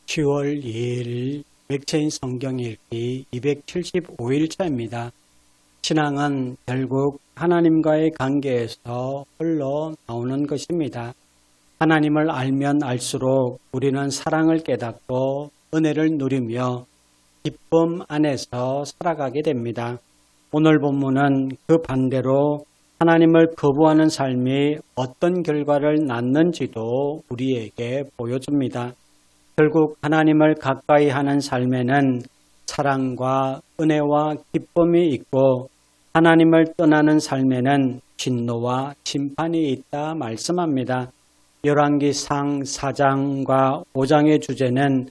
10월 2일 맥체인 성경 읽기 275일차입니다. 신앙은 결국 하나님과의 관계에서 흘러나오는 것입니다. 하나님을 알면 알수록 우리는 사랑을 깨닫고 은혜를 누리며 기쁨 안에서 살아가게 됩니다. 오늘 본문은 그 반대로 하나님을 거부하는 삶이 어떤 결과를 낳는지도 우리에게 보여줍니다. 결국 하나님을 가까이 하는 삶에는 사랑과 은혜와 기쁨이 있고 하나님을 떠나는 삶에는 진노와 심판이 있다 말씀합니다. 열왕기상 4장과 5장의 주제는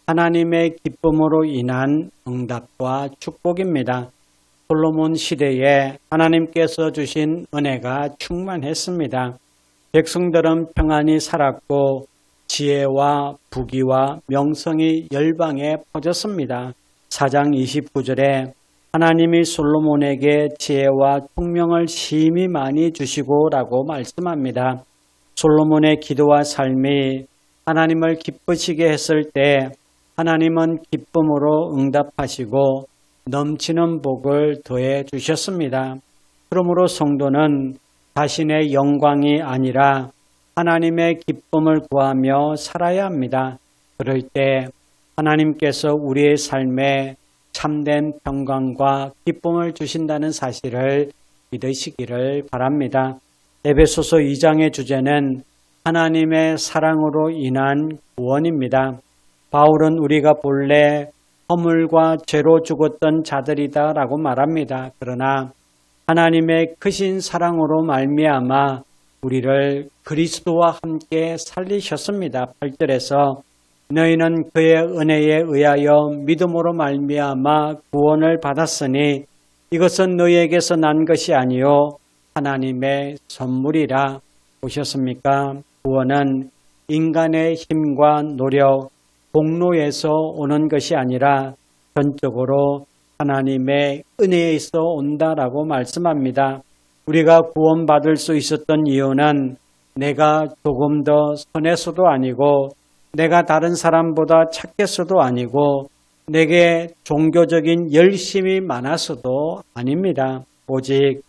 하나님의 기쁨으로 인한 응답과 축복입니다. 솔로몬 시대에 하나님께서 주신 은혜가 충만했습니다. 백성들은 평안히 살았고 지혜와 부귀와 명성이 열방에 퍼졌습니다. 4장 29절에 하나님이 솔로몬에게 지혜와 총명을 심히 많이 주시고 라고 말씀합니다. 솔로몬의 기도와 삶이 하나님을 기쁘시게 했을 때 하나님은 기쁨으로 응답하시고 넘치는 복을 더해 주셨습니다. 그러므로 성도는 자신의 영광이 아니라 하나님의 기쁨을 구하며 살아야 합니다. 그럴 때 하나님께서 우리의 삶에 참된 평강과 기쁨을 주신다는 사실을 믿으시기를 바랍니다. 에베소서 2장의 주제는 하나님의 사랑으로 인한 구원입니다. 바울은 우리가 본래 허물과 죄로 죽었던 자들이다 라고 말합니다. 그러나 하나님의 크신 사랑으로 말미암아 우리를 그리스도와 함께 살리셨습니다. 8절에서 너희는 그의 은혜에 의하여 믿음으로 말미암아 구원을 받았으니 이것은 너희에게서 난 것이 아니요 하나님의 선물이라. 보셨습니까? 구원은 인간의 힘과 노력, 공로에서 오는 것이 아니라 전적으로 하나님의 은혜에서 온다라고 말씀합니다. 우리가 구원받을 수 있었던 이유는 내가 조금 더 선해서도 아니고 내가 다른 사람보다 착해서도 아니고 내게 종교적인 열심이 많아서도 아닙니다. 오직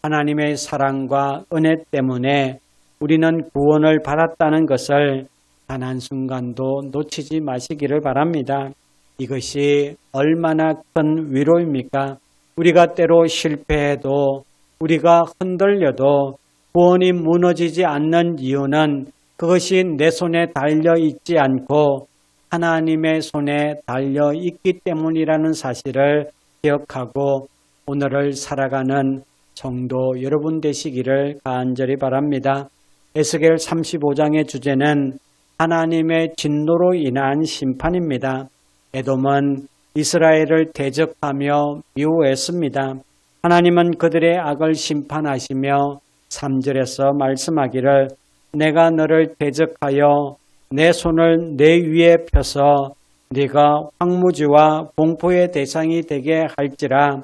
하나님의 사랑과 은혜 때문에 우리는 구원을 받았다는 것을 단 한순간도 놓치지 마시기를 바랍니다. 이것이 얼마나 큰 위로입니까? 우리가 때로 실패해도 우리가 흔들려도 구원이 무너지지 않는 이유는 그것이 내 손에 달려 있지 않고 하나님의 손에 달려 있기 때문이라는 사실을 기억하고 오늘을 살아가는 성도 여러분 되시기를 간절히 바랍니다. 에스겔 35장의 주제는 하나님의 진노로 인한 심판입니다. 에돔은 이스라엘을 대적하며 미워했습니다. 하나님은 그들의 악을 심판하시며 3절에서 말씀하기를 내가 너를 대적하여 내 손을 내 위에 펴서 네가 황무지와 공포의 대상이 되게 할지라.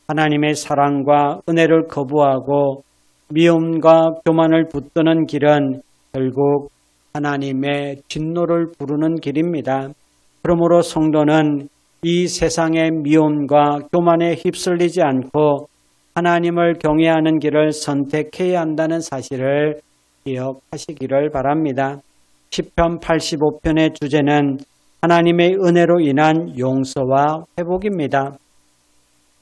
하나님의 사랑과 은혜를 거부하고 미움과 교만을 붙드는 길은 결국 하나님의 진노를 부르는 길입니다. 그러므로 성도는 이 세상의 미움과 교만에 휩쓸리지 않고 하나님을 경외하는 길을 선택해야 한다는 사실을 기억하시기를 바랍니다. 시편 85편의 주제는 하나님의 은혜로 인한 용서와 회복입니다.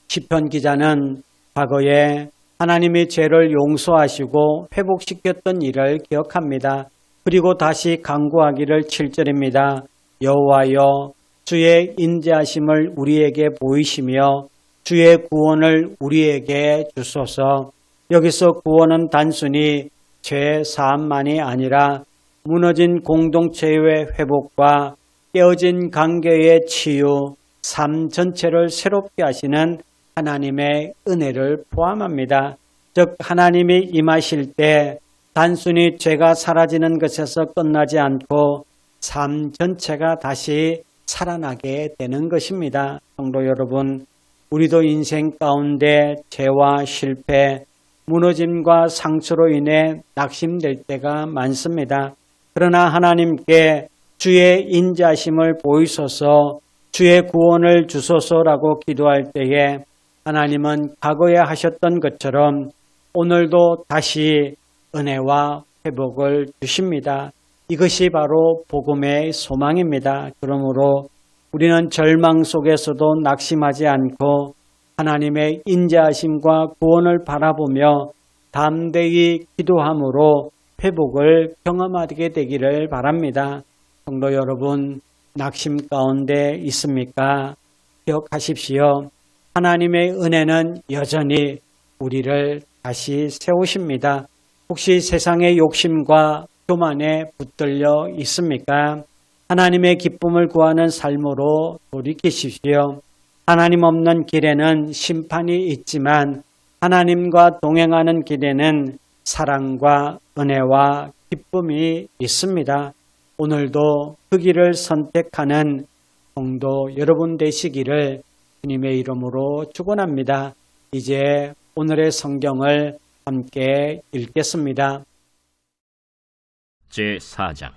시편 기자는 과거에 하나님의 죄를 용서하시고 회복시켰던 일을 기억합니다. 그리고 다시 간구하기를 7절입니다. 여호와여 주의 인자하심을 우리에게 보이시며 주의 구원을 우리에게 주소서. 여기서 구원은 단순히 죄 사함만이 아니라 무너진 공동체의 회복과 깨어진 관계의 치유, 삶 전체를 새롭게 하시는 하나님의 은혜를 포함합니다. 즉 하나님이 임하실 때 단순히 죄가 사라지는 것에서 끝나지 않고 삶 전체가 다시 살아나게 되는 것입니다. 성도 여러분, 우리도 인생 가운데 죄와 실패, 무너짐과 상처로 인해 낙심될 때가 많습니다. 그러나 하나님께 주의 인자심을 보이소서, 주의 구원을 주소서라고 기도할 때에 하나님은 과거에 하셨던 것처럼 오늘도 다시 은혜와 회복을 주십니다. 이것이 바로 복음의 소망입니다. 그러므로 우리는 절망 속에서도 낙심하지 않고 하나님의 인자하심과 구원을 바라보며 담대히 기도함으로 회복을 경험하게 되기를 바랍니다. 성도 여러분, 낙심 가운데 있습니까? 기억하십시오. 하나님의 은혜는 여전히 우리를 다시 세우십니다. 혹시 세상의 욕심과 교만에 붙들려 있습니까? 하나님의 기쁨을 구하는 삶으로 돌이키십시오. 하나님 없는 길에는 심판이 있지만 하나님과 동행하는 길에는 사랑과 은혜와 기쁨이 있습니다. 오늘도 그 길을 선택하는 성도 여러분 되시기를 주님의 이름으로 축원합니다. 이제 오늘의 성경을 함께 읽겠습니다. 제4장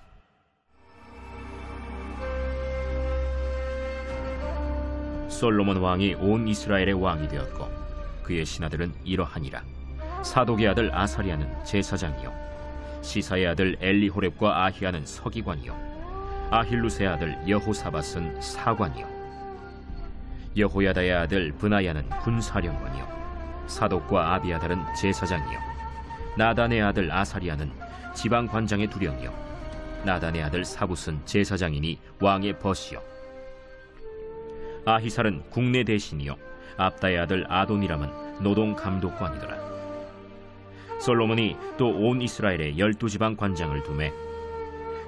솔로몬 왕이 온 이스라엘의 왕이 되었고 그의 신하들은 이러하니라. 사독의 아들 아사리아는 제사장이요, 시사의 아들 엘리호렙과 아히야는 서기관이요, 아힐루스의 아들 여호사밧은 사관이요, 여호야다의 아들 브나야는 군사령관이요, 사독과 아비아달은 제사장이요, 나단의 아들 아사리아는 지방관장의 두령이요, 나단의 아들 사붓은 제사장이니 왕의 벗이요, 아히살은 국내 대신이요, 압다의 아들 아도니람은 노동감독관이더라. 솔로몬이 또 온 이스라엘에 12지방 관장을 두매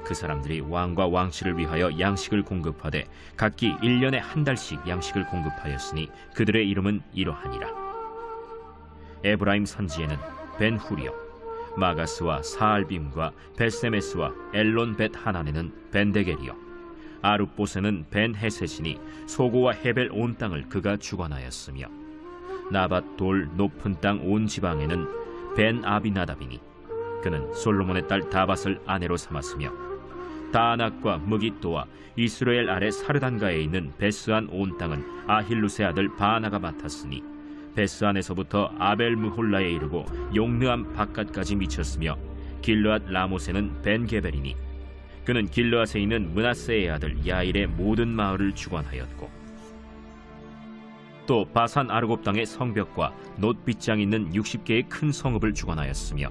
그 사람들이 왕과 왕실을 위하여 양식을 공급하되 각기 1년에 한 달씩 양식을 공급하였으니 그들의 이름은 이러하니라. 에브라임 산지에는 벤후리요, 마가스와 사알빔과 벳세메스와 엘론 벳하난에는 벤데겔이요, 아룻봇에는 벤헤셋이니 소고와 헤벨 온 땅을 그가 주관하였으며, 나밧 돌 높은 땅 온 지방에는 벤 아비나답이니 그는 솔로몬의 딸 다밧을 아내로 삼았으며, 다낙과 무깃도와 이스라엘 아래 사르단가에 있는 베스안 온 땅은 아힐루스의 아들 바나가 맡았으니 베스안에서부터 아벨무홀라에 이르고 용르암 바깥까지 미쳤으며, 길르앗 라못에는 벤게벨이니 그는 길르앗에 있는 므낫세의 아들 야일의 모든 마을을 주관하였고, 또 바산 아르곱 땅의 성벽과 놋빗장 있는 60개의 큰 성읍을 주관하였으며,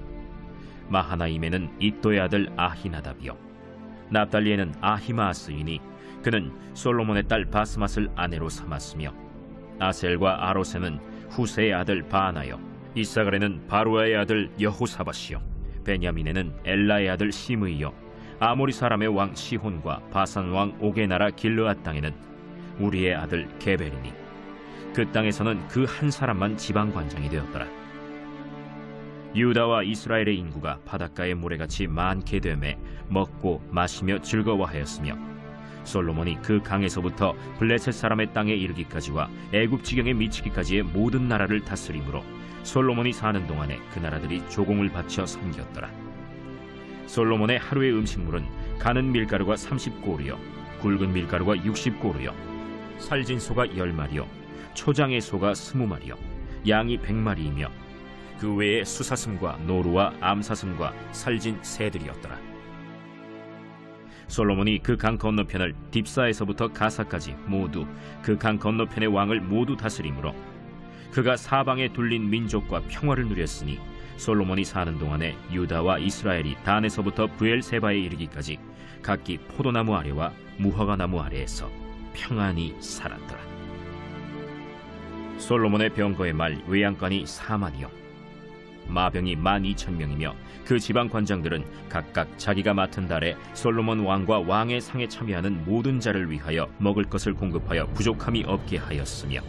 마하나임에는 이또의 아들 아히나답이요, 납달리에는 아히마아스이니 그는 솔로몬의 딸 바스맛을 아내로 삼았으며, 아셀과 아롯에는 후세의 아들 바나요, 이사갈에는 바루아의 아들 여호사밧이요, 베냐민에는 엘라의 아들 시므이요, 아모리 사람의 왕 시혼과 바산 왕 옥의 나라 길르앗 땅에는 우리의 아들 게벨이니 그 땅에서는 그 한 사람만 지방관장이 되었더라. 유다와 이스라엘의 인구가 바닷가의 모래같이 많게 되매 먹고 마시며 즐거워하였으며, 솔로몬이 그 강에서부터 블레셋 사람의 땅에 이르기까지와 애굽 지경에 미치기까지의 모든 나라를 다스림으로 솔로몬이 사는 동안에 그 나라들이 조공을 바쳐 섬겼더라. 솔로몬의 하루의 음식물은 가는 밀가루가 30고루요, 굵은 밀가루가 60고루요, 살진 소가 10마리요, 초장의 소가 20마리요, 양이 100마리이며 그 외에 수사슴과 노루와 암사슴과 살진 새들이었더라. 솔로몬이 그 강 건너편을 딥사에서부터 가사까지 모두 그 강 건너편의 왕을 모두 다스림으로 그가 사방에 둘린 민족과 평화를 누렸으니, 솔로몬이 사는 동안에 유다와 이스라엘이 단에서부터 브엘세바에 이르기까지 각기 포도나무 아래와 무화과 나무 아래에서 평안히 살았더라. 솔로몬의 병거의 말 외양간이 4만이요, 마병이 12,000명이며 그 지방 관장들은 각각 자기가 맡은 달에 솔로몬 왕과 왕의 상에 참여하는 모든 자를 위하여 먹을 것을 공급하여 부족함이 없게 하였으며,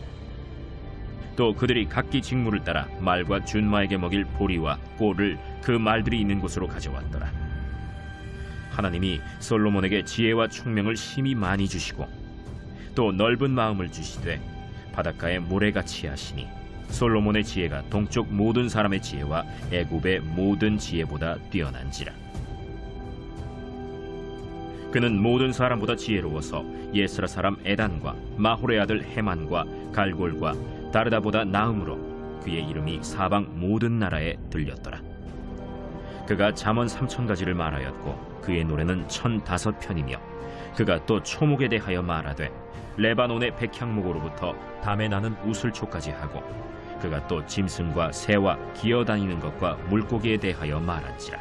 또 그들이 각기 직무를 따라 말과 준마에게 먹일 보리와 꼴을 그 말들이 있는 곳으로 가져왔더라. 하나님이 솔로몬에게 지혜와 총명을 심히 많이 주시고 또 넓은 마음을 주시되 바닷가에 모래같이 하시니, 솔로몬의 지혜가 동쪽 모든 사람의 지혜와 애굽의 모든 지혜보다 뛰어난지라. 그는 모든 사람보다 지혜로워서 예스라 사람 에단과 마홀의 아들 헤만과 갈골과 다르다보다 나음으로 그의 이름이 사방 모든 나라에 들렸더라. 그가 잠언 3000가지를 말하였고 그의 노래는 1005편이며 그가 또 초목에 대하여 말하되 레바논의 백향목으로부터 담에 나는 우슬초까지 하고 그가 또 짐승과 새와 기어다니는 것과 물고기에 대하여 말한지라.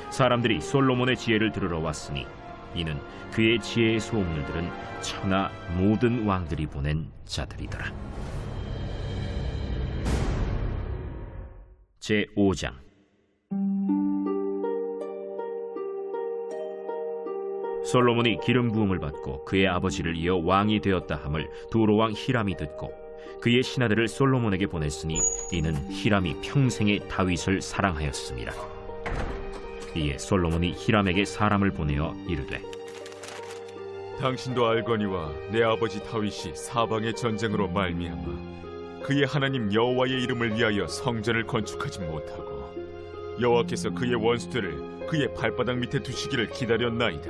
사람들이 솔로몬의 지혜를 들으러 왔으니 이는 그의 지혜의 소문을 들은 천하 모든 왕들이 보낸 자들이더라. 제5장. 솔로몬이 기름 부음을 받고 그의 아버지를 이어 왕이 되었다 함을 두로왕 히람이 듣고 그의 신하들을 솔로몬에게 보냈으니 이는 히람이 평생에 다윗을 사랑하였습니다. 이에 솔로몬이 히람에게 사람을 보내어 이르되 당신도 알거니와 내 아버지 다윗이 사방의 전쟁으로 말미암아 그의 하나님 여호와의 이름을 위하여 성전을 건축하지 못하고 여호와께서 그의 원수들을 그의 발바닥 밑에 두시기를 기다렸나이다.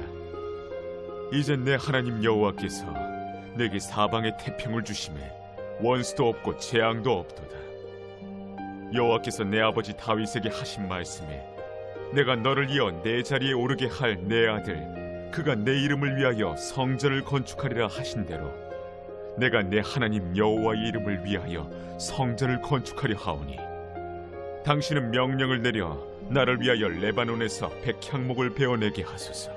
이제 내 하나님 여호와께서 내게 사방의 태평을 주심에 원수도 없고 재앙도 없도다. 여호와께서 내 아버지 다윗에게 하신 말씀에 내가 너를 이어 내 자리에 오르게 할 내 아들 그가 내 이름을 위하여 성전을 건축하리라 하신 대로 내가 내 하나님 여호와의 이름을 위하여 성전을 건축하려 하오니 당신은 명령을 내려 나를 위하여 레바논에서 백향목을 베어내게 하소서.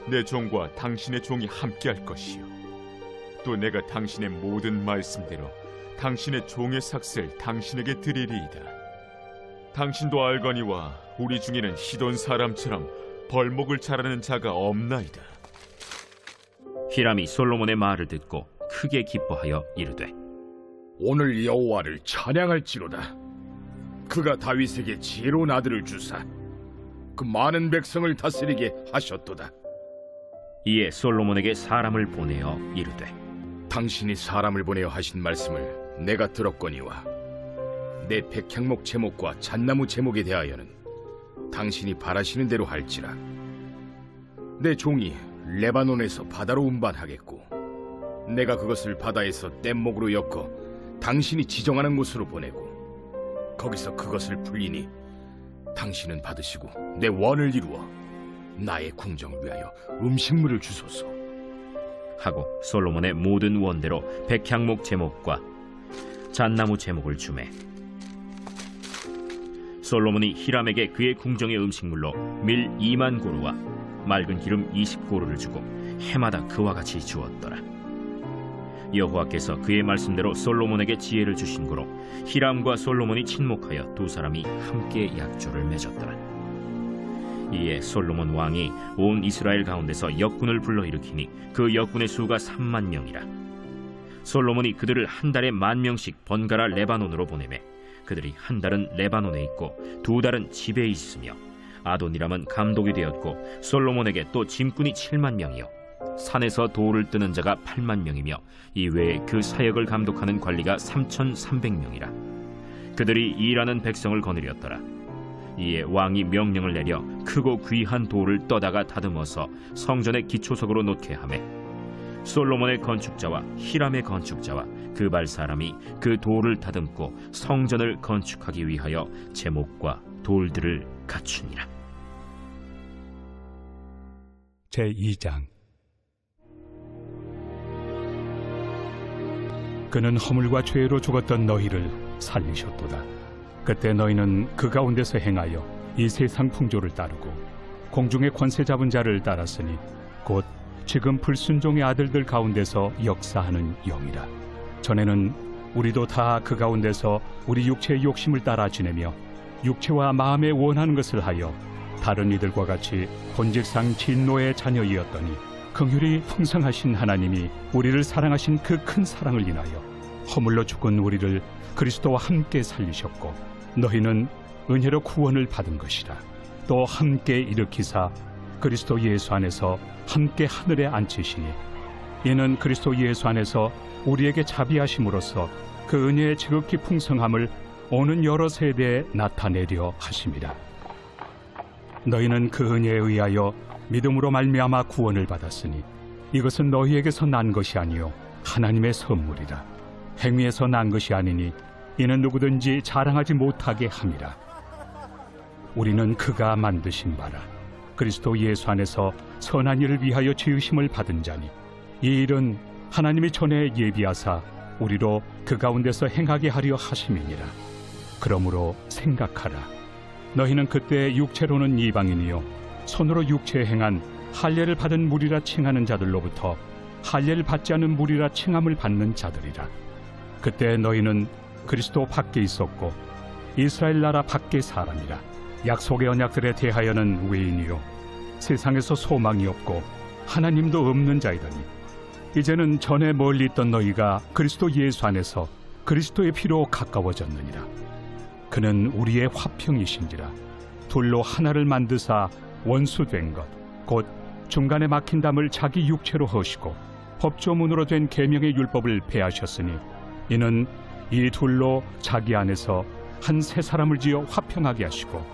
내 종과 당신의 종이 함께할 것이요 또 내가 당신의 모든 말씀대로 당신의 종의 삭슬 당신에게 드리리이다. 당신도 알거니와 우리 중에는 시돈 사람처럼 벌목을 잘하는 자가 없나이다. 히람이 솔로몬의 말을 듣고 크게 기뻐하여 이르되 오늘 여호와를 찬양할지로다. 그가 다윗에게 지혜로운 아들을 주사 그 많은 백성을 다스리게 하셨도다. 이에 솔로몬에게 사람을 보내어 이르되 당신이 사람을 보내어 하신 말씀을 내가 들었거니와 내 백향목 제목과 잣나무 제목에 대하여는 당신이 바라시는 대로 할지라. 내 종이 레바논에서 바다로 운반하겠고 내가 그것을 바다에서 뗏목으로 엮어 당신이 지정하는 곳으로 보내고 거기서 그것을 풀리니 당신은 받으시고 내 원을 이루어 나의 궁정을 위하여 음식물을 주소서 하고 솔로몬의 모든 원대로 백향목 제목과 잣나무 제목을 주매 솔로몬이 히람에게 그의 궁정의 음식물로 밀 2만 고루와 맑은 기름 20고루를 주고 해마다 그와 같이 주었더라. 여호와께서 그의 말씀대로 솔로몬에게 지혜를 주신 고로 히람과 솔로몬이 친목하여 두 사람이 함께 약조를 맺었더라. 이에 솔로몬 왕이 온 이스라엘 가운데서 역군을 불러일으키니 그 역군의 수가 3만 명이라. 솔로몬이 그들을 한 달에 10,000명씩 번갈아 레바논으로 보내매 그들이 한 달은 레바논에 있고 두 달은 집에 있으며 아도니람은 감독이 되었고 솔로몬에게 또 짐꾼이 7만 명이요 산에서 돌을 뜨는 자가 8만 명이며 이외에 그 사역을 감독하는 관리가 3,300명이라. 그들이 일하는 백성을 거느렸더라. 이에 왕이 명령을 내려 크고 귀한 돌을 떠다가 다듬어서 성전의 기초석으로 놓게 하매 솔로몬의 건축자와 히람의 건축자와 그 발 사람이 그 돌을 다듬고 성전을 건축하기 위하여 제목과 돌들을 갖추니라. 제2장. 그는 허물과 죄로 죽었던 너희를 살리셨도다. 그때 너희는 그 가운데서 행하여 이 세상 풍조를 따르고 공중의 권세 잡은 자를 따랐으니 곧 지금 불순종의 아들들 가운데서 역사하는 영이라. 전에는 우리도 다 그 가운데서 우리 육체의 욕심을 따라 지내며 육체와 마음에 원하는 것을 하여 다른 이들과 같이 본질상 진노의 자녀이었더니 긍휼이 풍성하신 하나님이 우리를 사랑하신 그 큰 사랑을 인하여 허물로 죽은 우리를 그리스도와 함께 살리셨고 너희는 은혜로 구원을 받은 것이라. 또 함께 일으키사 그리스도 예수 안에서 함께 하늘에 앉히시니 이는 그리스도 예수 안에서 우리에게 자비하심으로써 그 은혜의 지극히 풍성함을 오는 여러 세대에 나타내려 하심이라. 너희는 그 은혜에 의하여 믿음으로 말미암아 구원을 받았으니 이것은 너희에게서 난 것이 아니요 하나님의 선물이라. 행위에서 난 것이 아니니 이는 누구든지 자랑하지 못하게 함이라. 우리는 그가 만드신 바라 그리스도 예수 안에서 선한 일을 위하여 지으심을 받은 자니 이 일은 하나님이 전에 예비하사 우리로 그 가운데서 행하게 하려 하심이니라. 그러므로 생각하라. 너희는 그때 육체로는 이방인이요 손으로 육체에 행한 할례를 받은 무리라 칭하는 자들로부터 할례를 받지 않은 무리라 칭함을 받는 자들이라. 그때 너희는 그리스도 밖에 있었고 이스라엘 나라 밖의 사람이라. 약속의 언약들에 대하여는 외인이요 세상에서 소망이 없고 하나님도 없는 자이더니 이제는 전에 멀리 있던 너희가 그리스도 예수 안에서 그리스도의 피로 가까워졌느니라. 그는 우리의 화평이신지라. 둘로 하나를 만드사 원수된 것 곧 중간에 막힌 담을 자기 육체로 허시고 법조문으로 된 계명의 율법을 폐하셨으니 이는 이 둘로 자기 안에서 한 새 사람을 지어 화평하게 하시고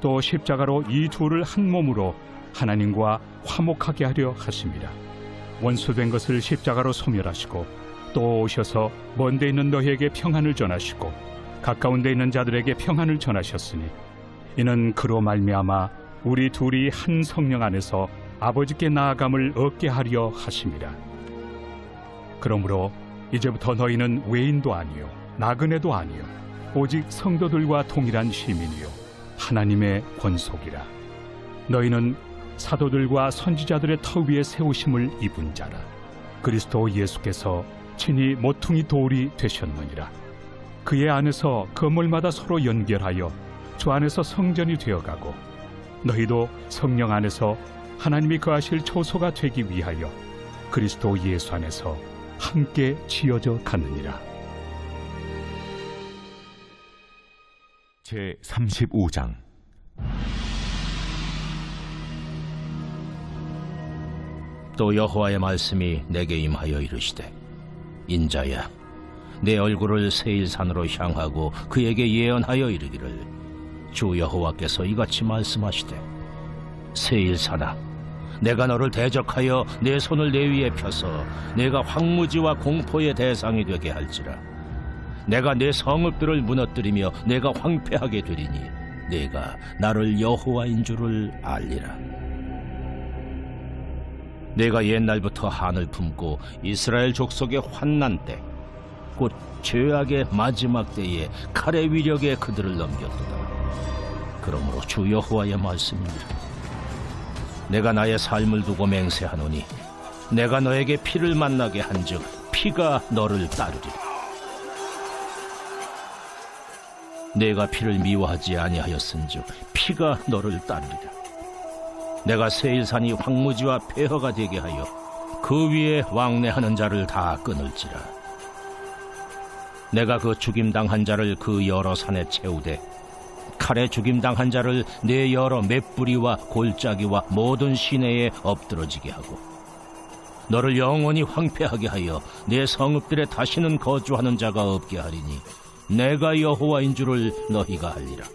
또 십자가로 이 둘을 한 몸으로 하나님과 화목하게 하려 하심이라. 원수된 것을 십자가로 소멸하시고 또 오셔서 먼 데 있는 너희에게 평안을 전하시고 가까운 데 있는 자들에게 평안을 전하셨으니 이는 그로 말미암아 우리 둘이 한 성령 안에서 아버지께 나아감을 얻게 하려 하심이라. 그러므로 이제부터 너희는 외인도 아니요 나그네도 아니요 오직 성도들과 동일한 시민이요 하나님의 권속이라. 너희는 사도들과 선지자들의 터 위에 세우심을 입은 자라. 그리스도 예수께서 친히 모퉁이 돌이 되셨느니라. 그의 안에서 건물마다 서로 연결하여 주 안에서 성전이 되어가고 너희도 성령 안에서 하나님이 거하실 초소가 되기 위하여 그리스도 예수 안에서 함께 지어져 가느니라. 제 35장 또 여호와의 말씀이 내게 임하여 이르시되 인자야 내 얼굴을 세일산으로 향하고 그에게 예언하여 이르기를 주 여호와께서 이같이 말씀하시되 세일산아 내가 너를 대적하여 내 손을 내 위에 펴서 내가 황무지와 공포의 대상이 되게 할지라. 내가 내 성읍들을 무너뜨리며 내가 황폐하게 되리니 내가 나를 여호와인 줄을 알리라. 내가 옛날부터 한을 품고 이스라엘 족속의 환난 때 곧 죄악의 마지막 때에 칼의 위력에 그들을 넘겼도다. 그러므로 주 여호와의 말씀이니라. 내가 나의 삶을 두고 맹세하노니 내가 너에게 피를 만나게 한즉 피가 너를 따르리라. 내가 피를 미워하지 아니하였은즉 피가 너를 따르리라. 내가 세일산이 황무지와 폐허가 되게 하여 그 위에 왕래하는 자를 다 끊을지라. 내가 그 죽임당한 자를 그 여러 산에 채우되 칼에 죽임당한 자를 내 여러 맷뿌리와 골짜기와 모든 시내에 엎드러지게 하고 너를 영원히 황폐하게 하여 내 성읍들에 다시는 거주하는 자가 없게 하리니 내가 여호와인 줄을 너희가 알리라.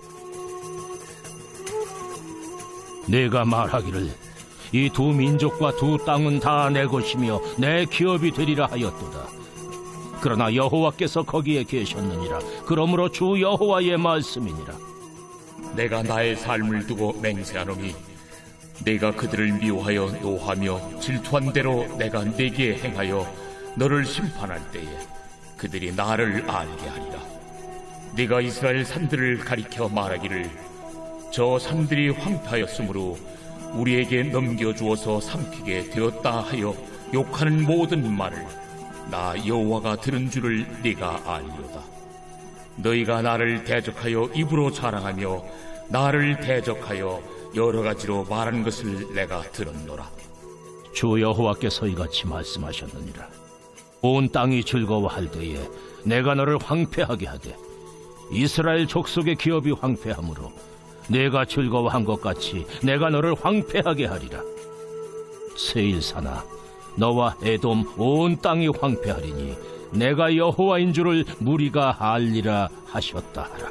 내가 말하기를 이 두 민족과 두 땅은 다 내 것이며 내 기업이 되리라 하였도다. 그러나 여호와께서 거기에 계셨느니라. 그러므로 주 여호와의 말씀이니라. 내가 나의 삶을 두고 맹세하노니 내가 그들을 미워하여 노하며 질투한 대로 내가 내게 행하여 너를 심판할 때에 그들이 나를 알게 하리라. 네가 이스라엘 산들을 가리켜 말하기를 저 산들이 황폐하였으므로 우리에게 넘겨주어서 삼키게 되었다 하여 욕하는 모든 말을 나 여호와가 들은 줄을 네가 알리로다. 너희가 나를 대적하여 입으로 자랑하며 나를 대적하여 여러 가지로 말한 것을 내가 들었노라. 주 여호와께서 이같이 말씀하셨느니라. 온 땅이 즐거워할 때에 내가 너를 황폐하게 하되 이스라엘 족속의 기업이 황폐하므로 내가 즐거워한 것 같이 내가 너를 황폐하게 하리라. 세일산아 너와 에돔 온 땅이 황폐하리니 내가 여호와인 줄을 무리가 알리라 하셨다 하라.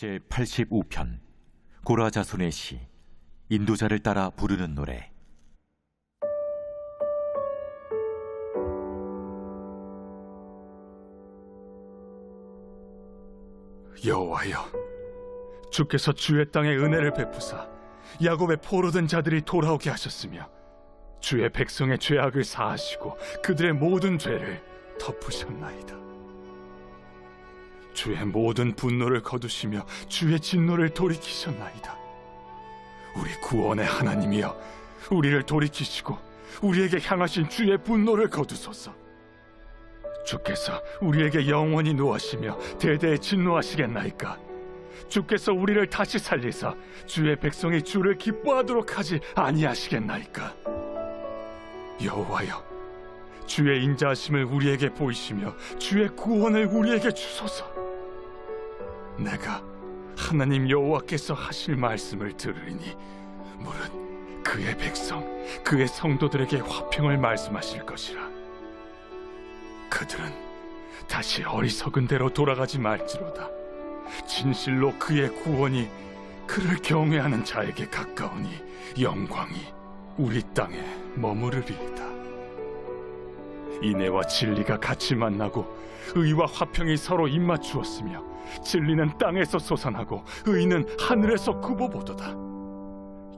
제85편 고라 자손의 시 인도자를 따라 부르는 노래. 여호와여, 주께서 주의 땅에 은혜를 베푸사 야곱의 포로된 자들이 돌아오게 하셨으며 주의 백성의 죄악을 사하시고 그들의 모든 죄를 덮으셨나이다. 주의 모든 분노를 거두시며 주의 진노를 돌이키셨나이다. 우리 구원의 하나님이여, 우리를 돌이키시고 우리에게 향하신 주의 분노를 거두소서. 주께서 우리에게 영원히 노하시며 대대에 진노하시겠나이까? 주께서 우리를 다시 살리사 주의 백성이 주를 기뻐하도록 하지 아니하시겠나이까? 여호와여, 주의 인자하심을 우리에게 보이시며 주의 구원을 우리에게 주소서. 내가 하나님 여호와께서 하실 말씀을 들으리니 무릇 그의 백성, 그의 성도들에게 화평을 말씀하실 것이라. 그들은 다시 어리석은 대로 돌아가지 말지로다. 진실로 그의 구원이 그를 경외하는 자에게 가까우니 영광이 우리 땅에 머무르리이다. 인애와 진리가 같이 만나고 의와 화평이 서로 입맞추었으며 진리는 땅에서 솟아나고 의는 하늘에서 굽어보도다.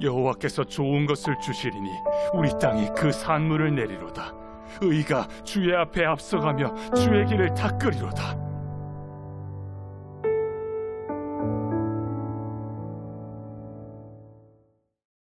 여호와께서 좋은 것을 주시리니 우리 땅이 그 산물을 내리로다. 의가 주의 앞에 앞서가며 주의 길을 닦으리로다.